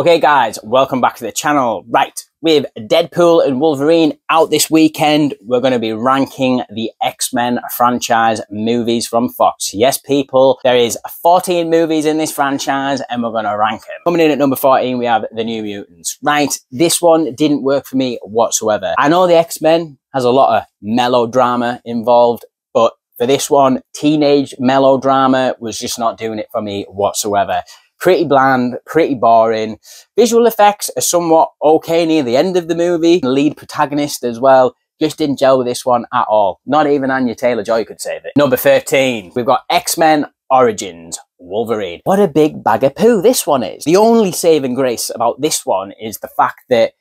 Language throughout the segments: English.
Okay guys, welcome back to the channel. Right, with Deadpool and Wolverine out this weekend, we're going to be ranking the X-Men franchise movies from Fox. Yes people, there is 14 movies in this franchise and we're going to rank them. Coming in at number 14 we have The New Mutants. Right, this one didn't work for me whatsoever. I know the X-Men has a lot of melodrama involved, but for this one, teenage melodrama was just not doing it for me whatsoever. Pretty bland, pretty boring. Visual effects are somewhat okay near the end of the movie. The lead protagonist as well just didn't gel with this one at all. Not even Anya Taylor-Joy could save it. Number 13, we've got X-Men Origins Wolverine. What a big bag of poo this one is. The only saving grace about this one is the fact that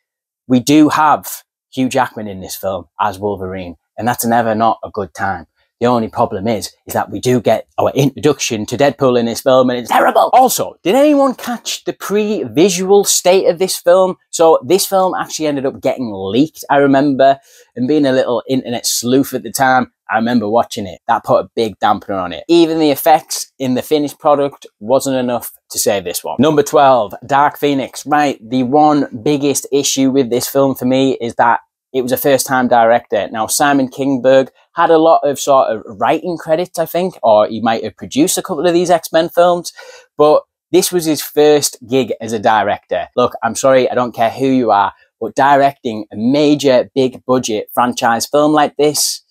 we do have Hugh Jackman in this film as Wolverine, and that's never not a good time. The only problem is that we do get our introduction to Deadpool in this film and it's terrible. Also, did anyone catch the pre-visual state of this film? So this film actually ended up getting leaked, I remember, and being a little internet sleuth at the time, I remember watching it. That put a big dampener on it. Even the effects in the finished product wasn't enough to save this one. Number 12, Dark Phoenix. Right, the one biggest issue with this film for me is that it was a first-time director. Now, Simon Kinberg had a lot of sort of writing credits, I think, or he might have produced a couple of these X-Men films, but this was his first gig as a director. Look, I'm sorry, I don't care who you are, but directing a major, big-budget franchise film like this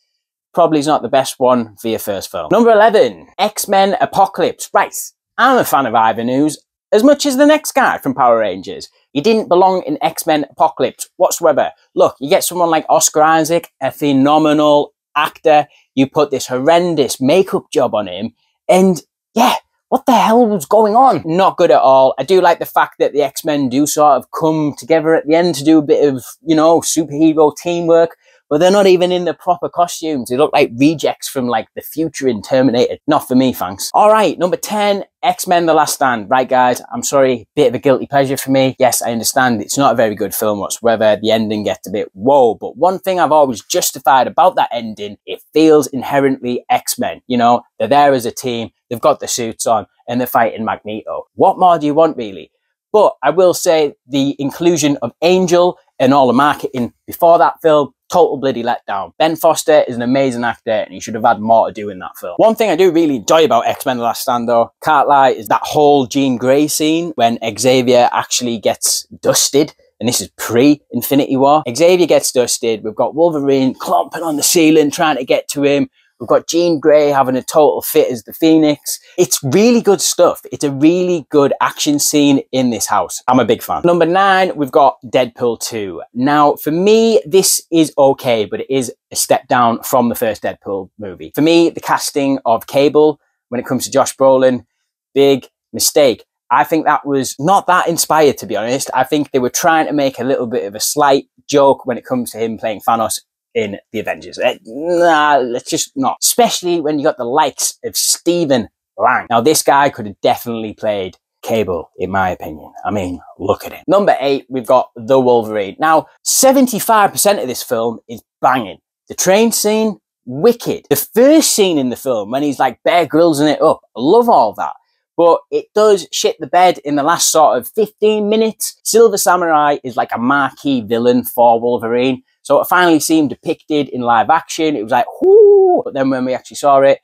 probably is not the best one for your first film. Number 11, X-Men Apocalypse. Right, I'm a fan of Ivan Ooze as much as the next guy from Power Rangers. He didn't belong in X-Men Apocalypse whatsoever. Look, you get someone like Oscar Isaac, a phenomenal actor. You put this horrendous makeup job on him, and yeah, what the hell was going on? Not good at all. I do like the fact that the X-Men do sort of come together at the end to do a bit of, you know, superhero teamwork, but they're not even in the proper costumes. They look like rejects from like the future in Terminator. Not for me, thanks. All right, number 10, X-Men The Last Stand. Right, guys, I'm sorry, bit of a guilty pleasure for me. Yes, I understand it's not a very good film whatsoever. The ending gets a bit whoa, but one thing I've always justified about that ending, it feels inherently X-Men. You know, they're there as a team, they've got the suits on, and they're fighting Magneto. What more do you want, really? But I will say the inclusion of Angel and all the marketing before that film, total bloody letdown. Ben Foster is an amazing actor and he should have had more to do in that film. One thing I do really enjoy about X-Men The Last Stand though, can't lie, is that whole Jean Grey scene when Xavier actually gets dusted. And this is pre-Infinity War. Xavier gets dusted. We've got Wolverine clomping on the ceiling trying to get to him. We've got Jean Grey having a total fit as the Phoenix. It's really good stuff. It's a really good action scene in this house. I'm a big fan. Number 9, we've got Deadpool 2. Now, for me, this is okay, but it is a step down from the first Deadpool movie. For me, the casting of Cable, when it comes to Josh Brolin, big mistake. I think that was not that inspired, to be honest. I think they were trying to make a little bit of a slight joke when it comes to him playing Thanos in the Avengers. Nah, let's just not. Especially when you got the likes of Stephen Lang. Now, this guy could have definitely played Cable, in my opinion. I mean, look at him. Number 8, we've got The Wolverine. Now, 75% of this film is banging. The train scene, wicked. The first scene in the film, when he's like Bear Gryllsing it up, I love all that. But it does shit the bed in the last sort of 15 minutes. Silver Samurai is like a marquee villain for Wolverine. So it finally seemed depicted in live action. It was like, whoo! But then when we actually saw it,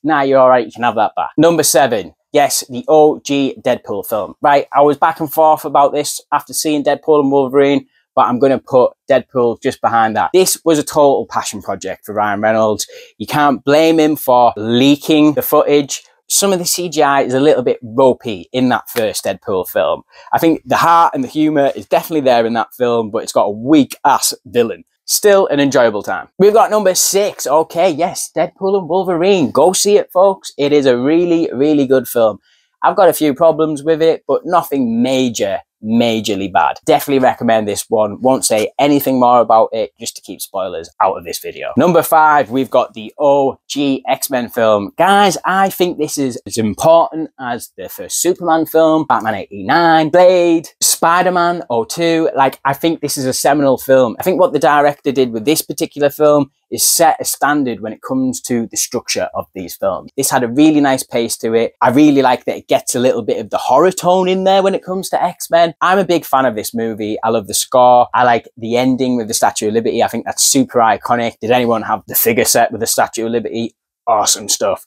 nah, you're all right, you can have that back. Number 7, yes, the OG Deadpool film. Right, I was back and forth about this after seeing Deadpool and Wolverine, but I'm going to put Deadpool just behind that. This was a total passion project for Ryan Reynolds. You can't blame him for leaking the footage. Some of the CGI is a little bit ropey in that first Deadpool film. I think the heart and the humour is definitely there in that film, but it's got a weak-ass villain. Still an enjoyable time. We've got number 6. Okay, yes, Deadpool and Wolverine. Go see it, folks. It is a really, really good film. I've got a few problems with it, but nothing majorly bad. Definitely recommend this one. Won't say anything more about it just to keep spoilers out of this video. Number 5, we've got the OG X-Men film. Guys, I think this is as important as the first Superman film, Batman 89, Blade, Spider-Man 02. Like, I think this is a seminal film. I think what the director did with this particular film is set a standard when it comes to the structure of these films. This had a really nice pace to it. I really like that it gets a little bit of the horror tone in there when it comes to X-Men. X-Men. I'm a big fan of this movie. I love the score. I like the ending with the Statue of Liberty. I think that's super iconic. Did anyone have the figure set with the Statue of Liberty? Awesome stuff.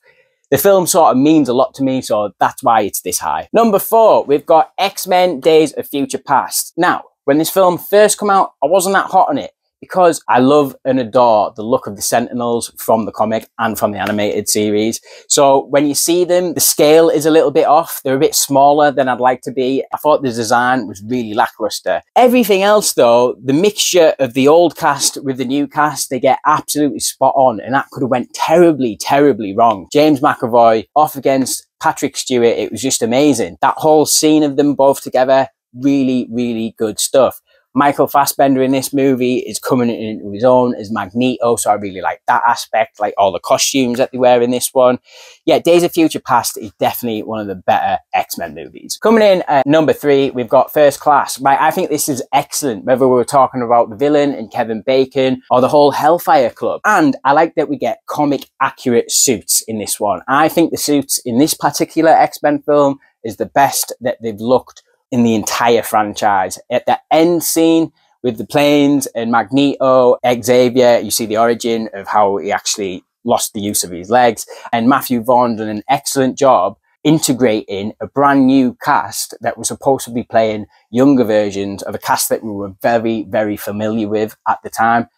The film sort of means a lot to me, so that's why it's this high. Number 4, we've got X-Men Days of Future Past. Now, when this film first came out, I wasn't that hot on it because I love and adore the look of the Sentinels from the comic and from the animated series. So when you see them, the scale is a little bit off. They're a bit smaller than I'd like to be. I thought the design was really lackluster. Everything else though, the mixture of the old cast with the new cast, they get absolutely spot on, and that could have went terribly, terribly wrong. James McAvoy off against Patrick Stewart, it was just amazing. That whole scene of them both together, really, really good stuff. Michael Fassbender in this movie is coming into his own as Magneto, so I really like that aspect, like all the costumes that they wear in this one. Yeah, Days of Future Past is definitely one of the better X-Men movies. Coming in at number 3, we've got First Class. Right, I think this is excellent, whether we were talking about the villain and Kevin Bacon or the whole Hellfire Club. And I like that we get comic accurate suits in this one. I think the suits in this particular X-Men film is the best that they've looked in the entire franchise. At the end scene with the planes and Magneto, Xavier, you see the origin of how he actually lost the use of his legs. And Matthew Vaughn done an excellent job integrating a brand new cast that was supposed to be playing younger versions of a cast that we were very, very familiar with at the time.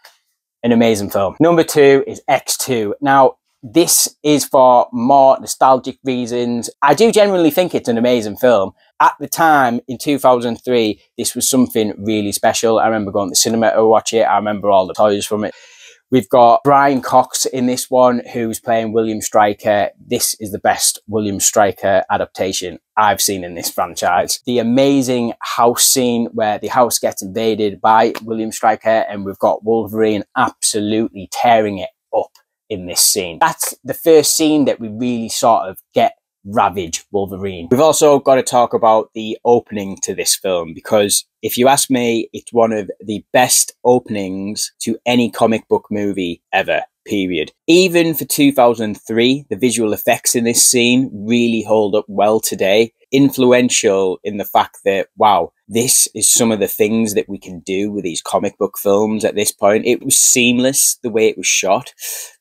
An amazing film. Number 2 is X2. Now, this is for more nostalgic reasons. I do genuinely think it's an amazing film. At the time, in 2003, this was something really special. I remember going to the cinema to watch it. I remember all the toys from it. We've got Brian Cox in this one, who's playing William Stryker. This is the best William Stryker adaptation I've seen in this franchise. The amazing house scene where the house gets invaded by William Stryker, and we've got Wolverine absolutely tearing it up in this scene. That's the first scene that we really sort of get ravage Wolverine. We've also got to talk about the opening to this film, because if you ask me, it's one of the best openings to any comic book movie ever, period. Even for 2003, the visual effects in this scene really hold up well today. Influential in the fact that, wow, this is some of the things that we can do with these comic book films at this point. It was seamless the way it was shot.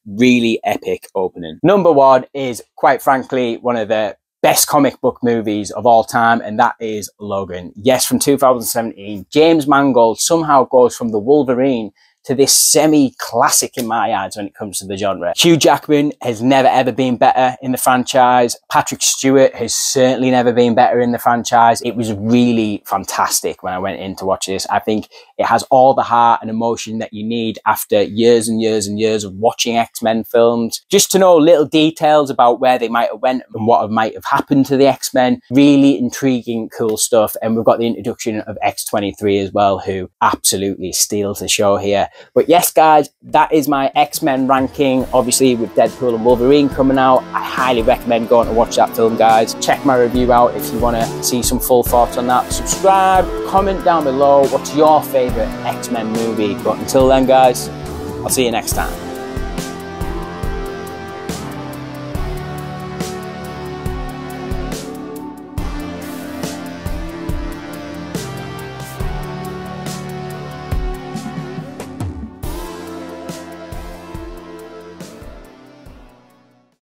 Really epic opening. Number 1 is, quite frankly, one of the best comic book movies of all time, and that is Logan. Yes, from 2017. James Mangold somehow goes from the Wolverine to this semi-classic in my eyes when it comes to the genre. Hugh Jackman has never ever been better in the franchise. Patrick Stewart has certainly never been better in the franchise. It was really fantastic when I went in to watch this. I think it has all the heart and emotion that you need after years and years and years of watching X-Men films. Just to know little details about where they might have went and what might have happened to the X-Men. Really intriguing, cool stuff. And we've got the introduction of X-23 as well, who absolutely steals the show here. But yes, guys, that is my X-Men ranking. Obviously, with Deadpool and Wolverine coming out, I highly recommend going to watch that film, guys. Check my review out if you want to see some full thoughts on that. Subscribe, comment down below what's your favourite X-Men movie. But until then, guys, I'll see you next time.